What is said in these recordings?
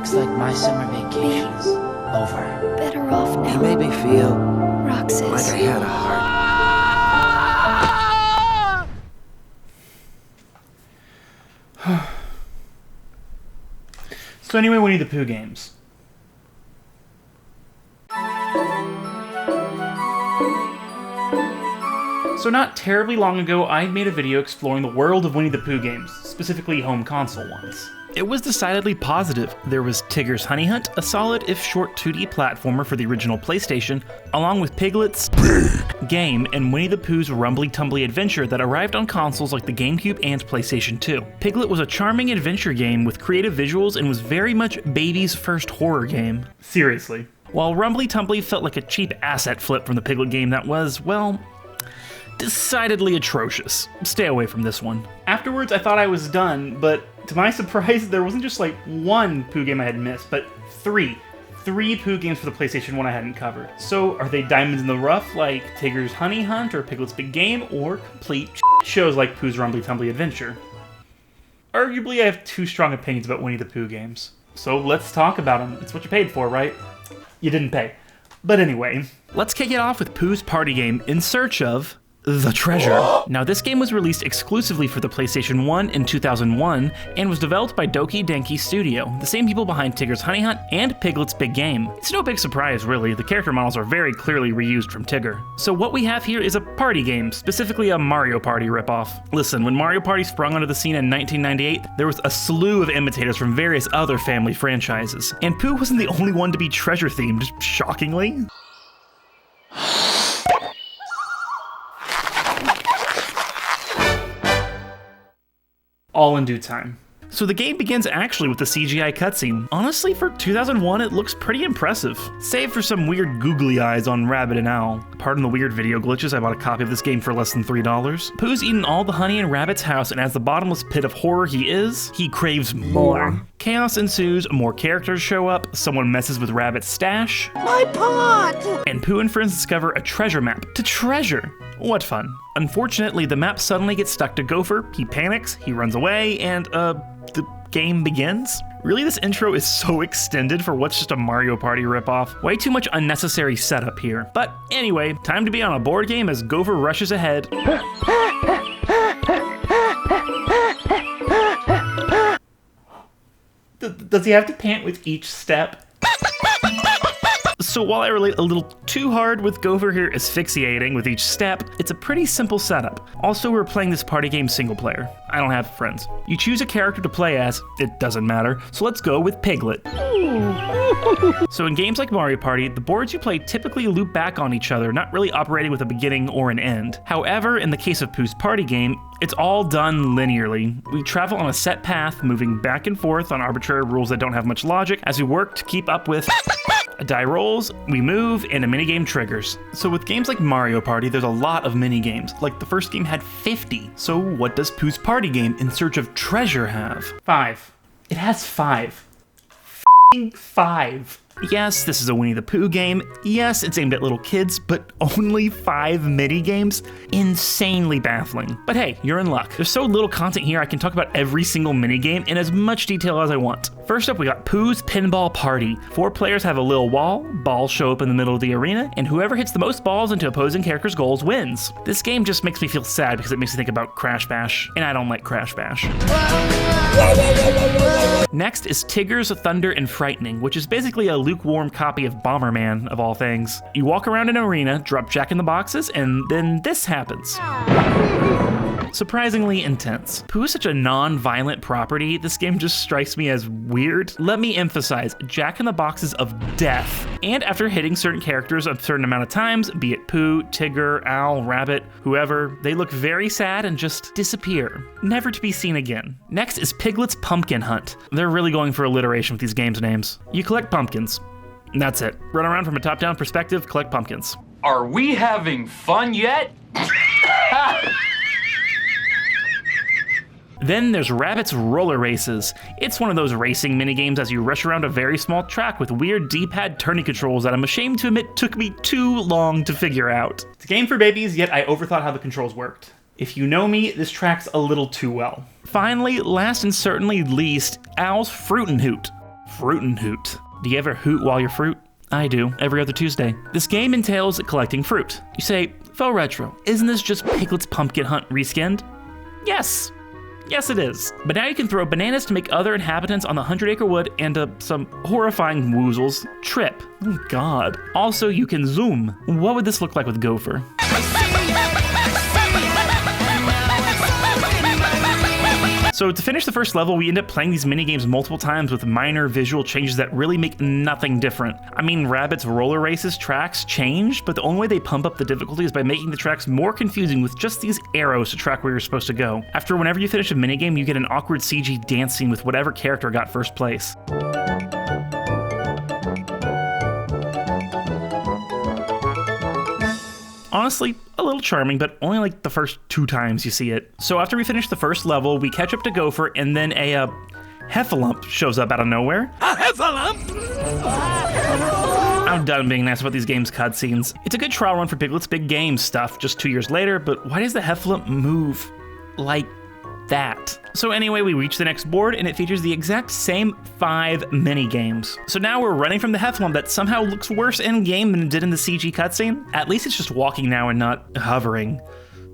Looks like my summer vacation's over. Better off now. He made me feel Roxas. like I had a heart. So anyway, Winnie the Pooh games. So not terribly long ago, I made a video exploring the world of Winnie the Pooh games, specifically home console ones. It was decidedly positive. There was Tigger's Honey Hunt, a solid if short 2D platformer for the original PlayStation, along with Piglet's game and Winnie the Pooh's Rumbly Tumbly Adventure that arrived on consoles like the GameCube and PlayStation 2. Piglet was a charming adventure game with creative visuals and was very much baby's first horror game. Seriously. While Rumbly Tumbly felt like a cheap asset flip from the Piglet game that was, well, decidedly atrocious. Stay away from this one. Afterwards, I thought I was done, but to my surprise, there wasn't just like one Pooh game I had missed, but three. Three Pooh games for the PlayStation 1 I hadn't covered. So are they diamonds in the rough like Tigger's Honey Hunt or Piglet's Big Game, or complete shows like Pooh's Rumbly Tumbly Adventure? Arguably, I have two strong opinions about Winnie the Pooh games. So let's talk about them. It's what you paid for, right? You didn't pay. But anyway, let's kick it off with Pooh's party game, In Search of the Treasure. Now, this game was released exclusively for the PlayStation 1 in 2001 and was developed by Doki Denki Studio, the same people behind Tigger's Honey Hunt and Piglet's Big Game. It's no big surprise, really. The character models are very clearly reused from Tigger. So what we have here is a party game, specifically a Mario Party ripoff. Listen, when Mario Party sprung onto the scene in 1998, there was a slew of imitators from various other family franchises. And Pooh wasn't the only one to be treasure-themed, shockingly. All in due time. So the game begins actually with the CGI cutscene. Honestly, for 2001, it looks pretty impressive. Save for some weird googly eyes on Rabbit and Owl. Pardon the weird video glitches, I bought a copy of this game for less than $3. Pooh's eaten all the honey in Rabbit's house, and as the bottomless pit of horror he is, he craves more. Chaos ensues, more characters show up, someone messes with Rabbit's stash. My pot! And Pooh and friends discover a treasure map to treasure. What fun. Unfortunately, the map suddenly gets stuck to Gopher, he panics, he runs away, and, the game begins? Really, this intro is so extended for what's just a Mario Party ripoff. Way too much unnecessary setup here. But anyway, time to be on a board game as Gopher rushes ahead. Does he have to pant with each step? So while I relate a little too hard with Gopher here asphyxiating with each step, it's a pretty simple setup. Also, we're playing this party game single player. I don't have friends. You choose a character to play as, it doesn't matter, so let's go with Piglet. So in games like Mario Party, the boards you play typically loop back on each other, not really operating with a beginning or an end. However, in the case of Pooh's party game, it's all done linearly. We travel on a set path, moving back and forth on arbitrary rules that don't have much logic as we work to keep up with a die rolls, we move, and a minigame triggers. So with games like Mario Party, there's a lot of minigames. Like the first game had 50. So what does Pooh's party game, In Search of Treasure, have? 5. It has 5. F***ing 5. Yes, this is a Winnie the Pooh game. Yes, it's aimed at little kids, but only 5 mini-games? Insanely baffling. But hey, you're in luck. There's so little content here, I can talk about every single mini-game in as much detail as I want. First up, we got Pooh's Pinball Party. 4 players have a little wall, balls show up in the middle of the arena, and whoever hits the most balls into opposing characters' goals wins. This game just makes me feel sad because it makes me think about Crash Bash, and I don't like Crash Bash. Next is Tigger's Thunder and Frightening, which is basically a lukewarm copy of Bomberman, of all things. You walk around an arena, drop Jack in the Boxes, and then this happens. Surprisingly intense. Pooh is such a non-violent property, this game just strikes me as weird. Let me emphasize, Jack in the Boxes of death. And after hitting certain characters a certain amount of times, be it Pooh, Tigger, Owl, Rabbit, whoever, they look very sad and just disappear, never to be seen again. Next is Piglet's Pumpkin Hunt. They're really going for alliteration with these games' names. You collect pumpkins. That's it. Run around from a top-down perspective, collect pumpkins. Are we having fun yet? Then there's Rabbit's Roller Races. It's one of those racing minigames as you rush around a very small track with weird D-pad turning controls that I'm ashamed to admit took me too long to figure out. It's a game for babies, yet I overthought how the controls worked. If you know me, this tracks a little too well. Finally, last and certainly least, Owl's Fruit and Hoot. Fruit and Hoot. Do you ever hoot while you're fruit? I do, every other Tuesday. This game entails collecting fruit. You say, FauxRetro, isn't this just Piglet's pumpkin hunt reskinned? Yes. Yes, it is. But now you can throw bananas to make other inhabitants on the 100-acre wood and some horrifying woozles trip. Oh, God. Also, you can zoom. What would this look like with Gopher? So to finish the first level, we end up playing these mini-games multiple times with minor visual changes that really make nothing different. I mean, Rabbit's roller races tracks change, but the only way they pump up the difficulty is by making the tracks more confusing with just these arrows to track where you're supposed to go. After whenever you finish a minigame, you get an awkward CG dance scene with whatever character got first place. Honestly, a little charming, but only like the first 2 times you see it. So after we finish the first level, we catch up to Gopher, and then a heffalump shows up out of nowhere. A heffalump? I'm done being nice about these games' cutscenes. It's a good trial run for Piglet's big game stuff just 2 years later, but why does the heffalump move like that? So anyway, we reach the next board, and it features the exact same 5 mini-games. So now we're running from the heffalump that somehow looks worse in-game than it did in the CG cutscene. At least it's just walking now and not hovering.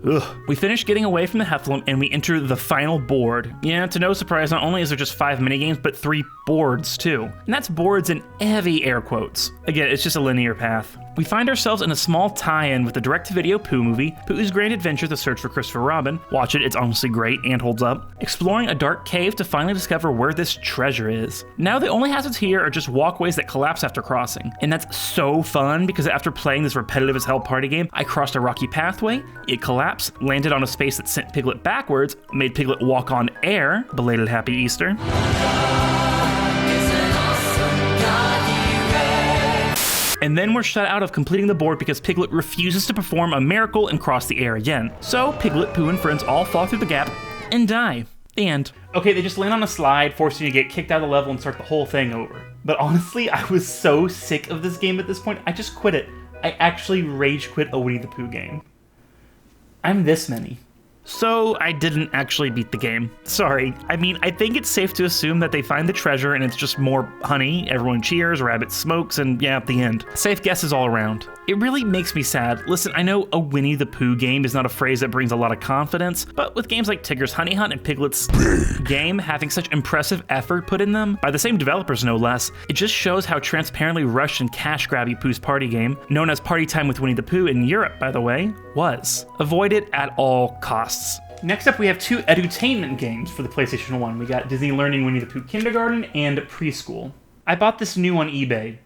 Ugh. We finish getting away from the heffalump and we enter the final board. Yeah, to no surprise, not only is there just 5 minigames, but 3 boards too. And that's boards in heavy air quotes. Again, it's just a linear path. We find ourselves in a small tie-in with the direct-to-video Pooh movie, Pooh's Grand Adventure: The Search for Christopher Robin. Watch it, it's honestly great and holds up. Exploring a dark cave to finally discover where this treasure is. Now the only hazards here are just walkways that collapse after crossing. And that's so fun because after playing this repetitive as hell party game, I crossed a rocky pathway, it collapsed, landed on a space that sent Piglet backwards, made Piglet walk on air. Belated Happy Easter. And then we're shut out of completing the board because Piglet refuses to perform a miracle and cross the air again. So Piglet, Pooh, and friends all fall through the gap and die. The end. Okay, they just land on a slide, forcing you to get kicked out of the level and start the whole thing over. But honestly, I was so sick of this game at this point, I just quit it. I actually rage quit a Winnie the Pooh game. I'm this many. So I didn't actually beat the game. Sorry. I mean, I think it's safe to assume that they find the treasure and it's just more honey, everyone cheers, Rabbit smokes, and yeah, at the end. Safe guesses all around. It really makes me sad. Listen, I know a Winnie the Pooh game is not a phrase that brings a lot of confidence, but with games like Tigger's Honey Hunt and Piglet's game having such impressive effort put in them, by the same developers no less, it just shows how transparently rushed and cash-grabby Pooh's party game, known as Party Time with Winnie the Pooh in Europe, by the way, was. Avoid it at all costs. Next up, we have 2 edutainment games for the PlayStation 1. We got Disney Learning Winnie the Pooh Kindergarten and Preschool. I bought this new on eBay.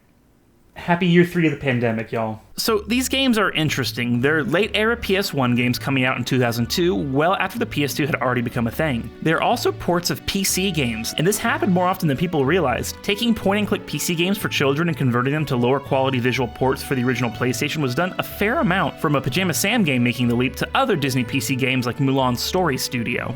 Happy year 3 of the pandemic, y'all. So these games are interesting. They're late-era PS1 games coming out in 2002, well after the PS2 had already become a thing. They're also ports of PC games, and this happened more often than people realized. Taking point-and-click PC games for children and converting them to lower-quality visual ports for the original PlayStation was done a fair amount, from a Pajama Sam game making the leap to other Disney PC games like Mulan's Story Studio.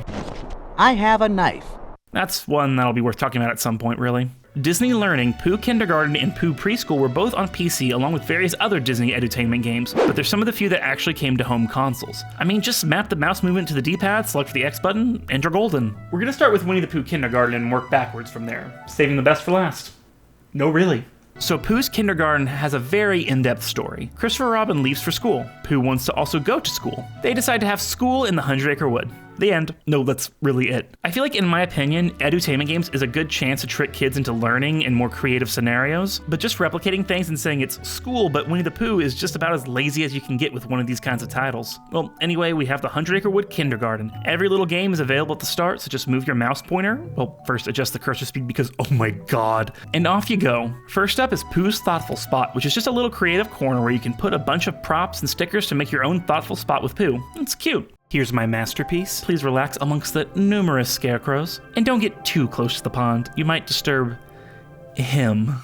I have a knife. That's one that'll be worth talking about at some point, really. Disney Learning, Pooh Kindergarten, and Pooh Preschool were both on PC along with various other Disney edutainment games, but they're some of the few that actually came to home consoles. I mean, just map the mouse movement to the D-pad, select for the X button, and you're golden. We're gonna start with Winnie the Pooh Kindergarten and work backwards from there, saving the best for last. No, really. So Pooh's Kindergarten has a very in-depth story. Christopher Robin leaves for school. Pooh wants to also go to school. They decide to have school in the 100-acre wood. The end. No, that's really it. I feel like, in my opinion, edutainment games is a good chance to trick kids into learning in more creative scenarios, but just replicating things and saying it's school, but Winnie the Pooh is just about as lazy as you can get with one of these kinds of titles. Well, anyway, we have the 100-acre wood Kindergarten. Every little game is available at the start, so just move your mouse pointer. Well, first adjust the cursor speed because, oh my god. And off you go. First up is Pooh's Thoughtful Spot, which is just a little creative corner where you can put a bunch of props and stickers to make your own thoughtful spot with Pooh. It's cute. Here's my masterpiece. Please relax amongst the numerous scarecrows. And don't get too close to the pond. You might disturb him.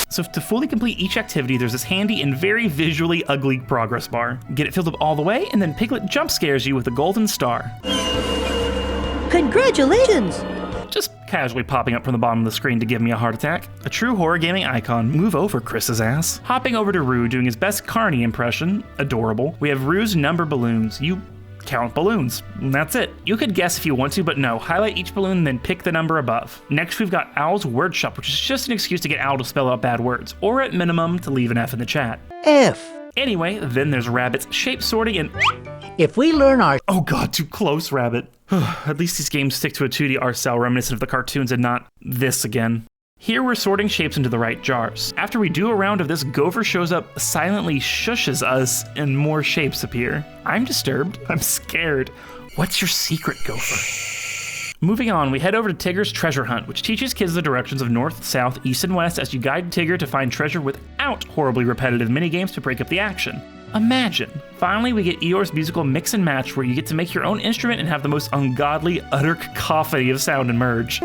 So to fully complete each activity, there's this handy and very visually ugly progress bar. Get it filled up all the way, and then Piglet jump scares you with a golden star. Congratulations! Just casually popping up from the bottom of the screen to give me a heart attack. A true horror gaming icon. Move over, Chris's ass. Hopping over to Roo, doing his best Carney impression. Adorable. We have Roo's number balloons. You count balloons. And that's it. You could guess if you want to, but no. Highlight each balloon and then pick the number above. Next, we've got Owl's Word Shop, which is just an excuse to get Owl to spell out bad words, or at minimum, to leave an F in the chat. F. Anyway, then there's Rabbit's shape sorting and... If we learn our... Oh god, too close, Rabbit. At least these games stick to a 2D art style reminiscent of the cartoons and not this again. Here we're sorting shapes into the right jars. After we do a round of this, Gopher shows up, silently shushes us, and more shapes appear. I'm disturbed. I'm scared. What's your secret, Gopher? Moving on, we head over to Tigger's treasure hunt, which teaches kids the directions of north, south, east, and west as you guide Tigger to find treasure without horribly repetitive minigames to break up the action. Imagine. Finally, we get Eeyore's musical mix and match where you get to make your own instrument and have the most ungodly, utter cacophony of sound emerge.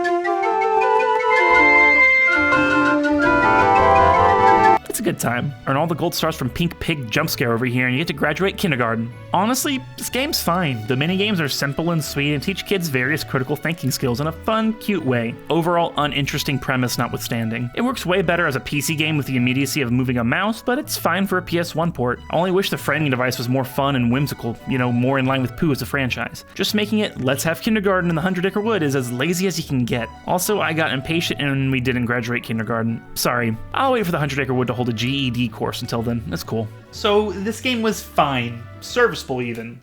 It's a good time. Earn all the gold stars from Pink Pig Jump Scare over here and you get to graduate kindergarten. Honestly, this game's fine. The minigames are simple and sweet and teach kids various critical thinking skills in a fun, cute way. Overall, uninteresting premise notwithstanding. It works way better as a PC game with the immediacy of moving a mouse, but it's fine for a PS1 port. I only wish the framing device was more fun and whimsical, more in line with Pooh as a franchise. Just making it Let's Have Kindergarten in the 100-Acre Wood is as lazy as you can get. Also, I got impatient and we didn't graduate kindergarten. Sorry. I'll wait for the 100-Acre Wood to hold a GED course until then. That's cool. So this game was fine. Serviceable even.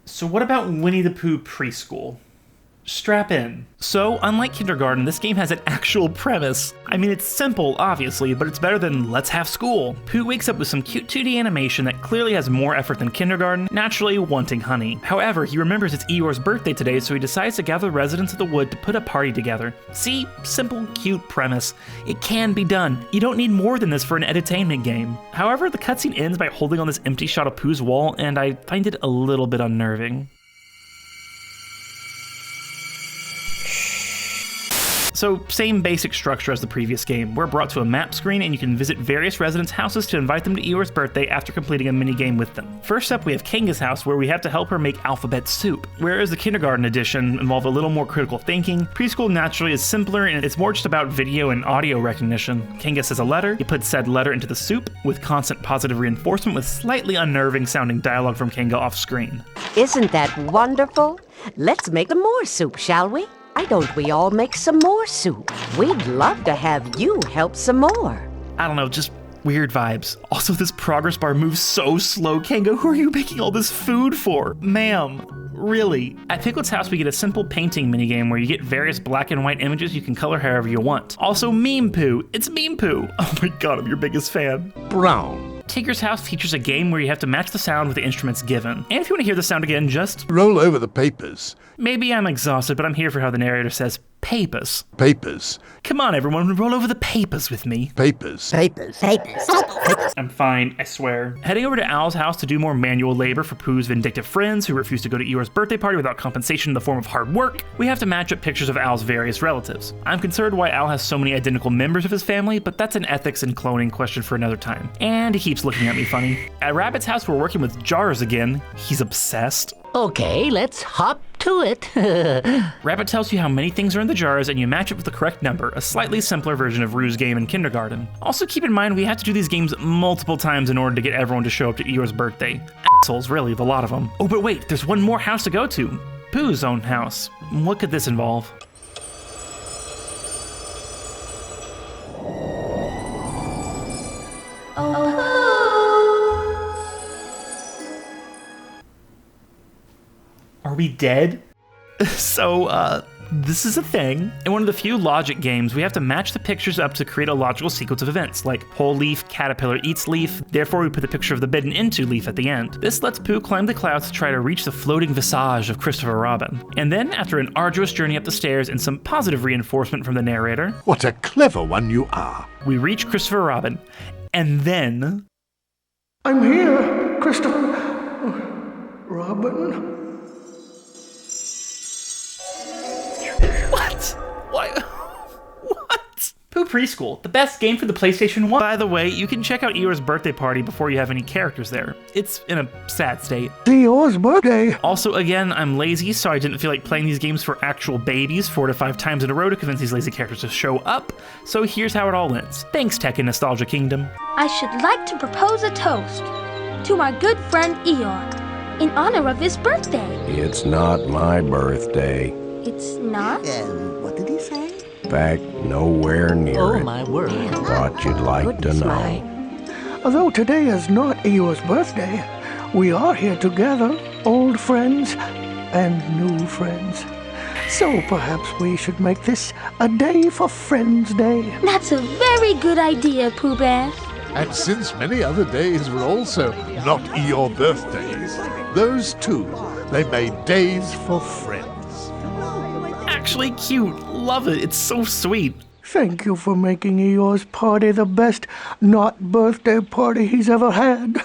So what about Winnie the Pooh Preschool? Strap in. So, unlike kindergarten, this game has an actual premise. I mean, it's simple, obviously, but it's better than Let's Have School. Pooh wakes up with some cute 2D animation that clearly has more effort than kindergarten, naturally wanting honey. However, he remembers it's Eeyore's birthday today, so he decides to gather the residents of the wood to put a party together. See? Simple, cute premise. It can be done. You don't need more than this for an edutainment game. However, the cutscene ends by holding on this empty shot of Pooh's wall, and I find it a little bit unnerving. So, same basic structure as the previous game. We're brought to a map screen and you can visit various residents' houses to invite them to Eeyore's birthday after completing a minigame with them. First up, we have Kanga's house where we have to help her make alphabet soup. Whereas the kindergarten edition involved a little more critical thinking, Preschool naturally is simpler and it's more just about video and audio recognition. Kanga says a letter, you put said letter into the soup with constant positive reinforcement with slightly unnerving sounding dialogue from Kanga off screen. Isn't that wonderful? Let's make some more soup, shall we? Why don't we all make some more soup? We'd love to have you help some more. I don't know, just weird vibes. Also, this progress bar moves so slow. Kanga, who are you making all this food for? Ma'am, really? At Piglet's house, we get a simple painting minigame where you get various black and white images you can color however you want. Also, Meme Pooh. It's Meme Pooh. Oh my god, I'm your biggest fan. Brown. Tigger's house features a game where you have to match the sound with the instruments given. And if you want to hear the sound again, just roll over the papers. Maybe I'm exhausted, but I'm here for how the narrator says papers. Papers. Come on, everyone, roll over the papers with me. Papers. Papers. Papers. I'm fine, I swear. Heading over to Owl's house to do more manual labor for Pooh's vindictive friends who refuse to go to Eeyore's birthday party without compensation in the form of hard work, we have to match up pictures of Owl's various relatives. I'm concerned why Owl has so many identical members of his family, but that's an ethics and cloning question for another time. And he keeps looking at me funny. At Rabbit's house, we're working with jars again. He's obsessed. Okay, let's hop to it. Rabbit tells you how many things are in the jars and you match it with the correct number, a slightly simpler version of Rue's game in kindergarten. Also keep in mind we have to do these games multiple times in order to get everyone to show up to Eeyore's birthday. Assholes, really, the lot of them. Oh, but wait, there's one more house to go to. Pooh's own house. What could this involve? Are we dead? So, this is a thing. In one of the few logic games, we have to match the pictures up to create a logical sequence of events, like whole leaf, caterpillar eats leaf, therefore we put the picture of the bitten into leaf at the end. This lets Pooh climb the clouds to try to reach the floating visage of Christopher Robin. And then, after an arduous journey up the stairs and some positive reinforcement from the narrator, What a clever one you are. we reach Christopher Robin. And then... I'm here, Christopher Robin. What? What? Pooh Preschool, the best game for the PlayStation 1. By the way, you can check out Eeyore's birthday party before you have any characters there. It's in a sad state. Eeyore's birthday. Also, again, I'm lazy, so I didn't feel like playing these games for actual babies 4 to 5 times in a row to convince these lazy characters to show up. So here's how it all ends. Thanks, Tech and Nostalgia Kingdom. I should like to propose a toast to our good friend Eeyore. in honor of his birthday. It's not my birthday. It's not? What did he say? In fact, nowhere near Oh, it. my word. Thought you'd like to know. Although today is not Eeyore's birthday, we are here together, old friends and new friends. So perhaps we should make this a day for Friends Day. That's a very good idea, Pooh Bear. And since many other days were also not your birthdays, those two, they made days for friends. Actually cute. Love it. It's so sweet. Thank you for making Eeyore's party the best not birthday party he's ever had.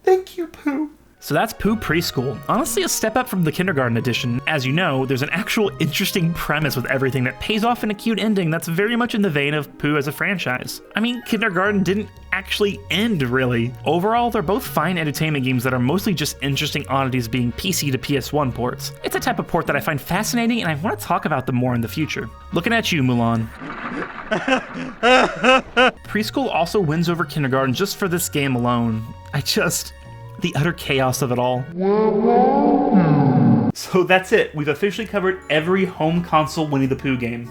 Thank you, Pooh. So that's Pooh Preschool. Honestly, a step up from the kindergarten edition. As you know, there's an actual interesting premise with everything that pays off in a cute ending that's very much in the vein of Pooh as a franchise. I mean, kindergarten didn't actually end, really. Overall, they're both fine entertainment games that are mostly just interesting oddities being PC to PS1 ports. It's a type of port that I find fascinating and I want to talk about them more in the future. Looking at you, Mulan. Preschool also wins over kindergarten just for this game alone. The utter chaos of it all. So that's it. We've officially covered every home console Winnie the Pooh game.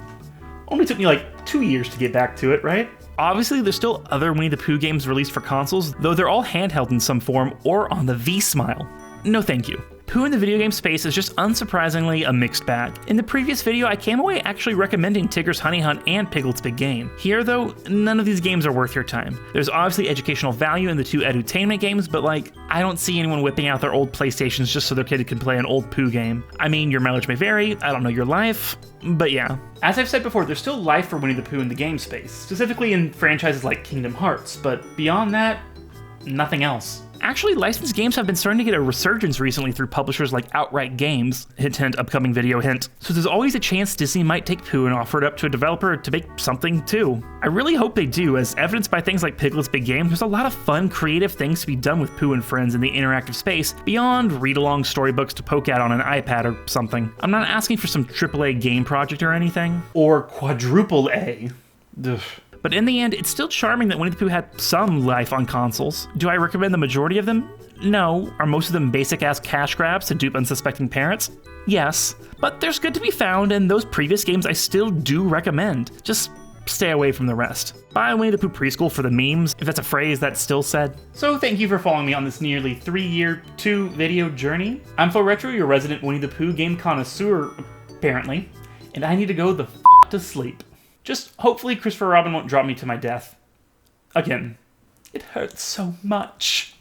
Only took me like 2 years to get back to it, right? Obviously, there's still other Winnie the Pooh games released for consoles, though they're all handheld in some form or on the V-Smile. No thank you. Pooh in the video game space is just unsurprisingly a mixed bag. In the previous video, I came away actually recommending Tigger's Honey Hunt and Piglet's Big Game. Here, though, none of these games are worth your time. There's obviously educational value in the two edutainment games, but I don't see anyone whipping out their old PlayStations just so their kid can play an old Pooh game. I mean, your mileage may vary, I don't know your life, but yeah. As I've said before, there's still life for Winnie the Pooh in the game space, specifically in franchises like Kingdom Hearts, but beyond that, nothing else. Actually, licensed games have been starting to get a resurgence recently through publishers like Outright Games, hint hint, upcoming video hint. So there's always a chance Disney might take Pooh and offer it up to a developer to make something too. I really hope they do, as evidenced by things like Piglet's Big Game, there's a lot of fun, creative things to be done with Pooh and friends in the interactive space, beyond read-along storybooks to poke at on an iPad or something. I'm not asking for some AAA game project or anything. Or quadruple A. Ugh. But in the end, it's still charming that Winnie the Pooh had some life on consoles. Do I recommend the majority of them? No. Are most of them basic-ass cash grabs to dupe unsuspecting parents? Yes. But there's good to be found, and those previous games I still do recommend. Just stay away from the rest. Buy Winnie the Pooh Preschool for the memes, if that's a phrase that's still said. So thank you for following me on this nearly 3-year, 2-video journey. I'm FauxRetro, your resident Winnie the Pooh game connoisseur, apparently, and I need to go the f*** to sleep. Just hopefully Christopher Robin won't drop me to my death. Again, it hurts so much.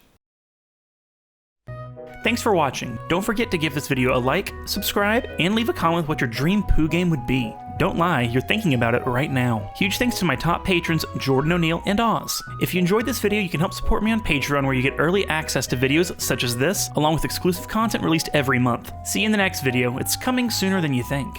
Thanks for watching. Don't forget to give this video a like, subscribe, and leave a comment with what your dream Pooh game would be. Don't lie, you're thinking about it right now. Huge thanks to my top patrons, Jordan O'Neill and Oz. If you enjoyed this video, you can help support me on Patreon, where you get early access to videos such as this, along with exclusive content released every month. See you in the next video. It's coming sooner than you think.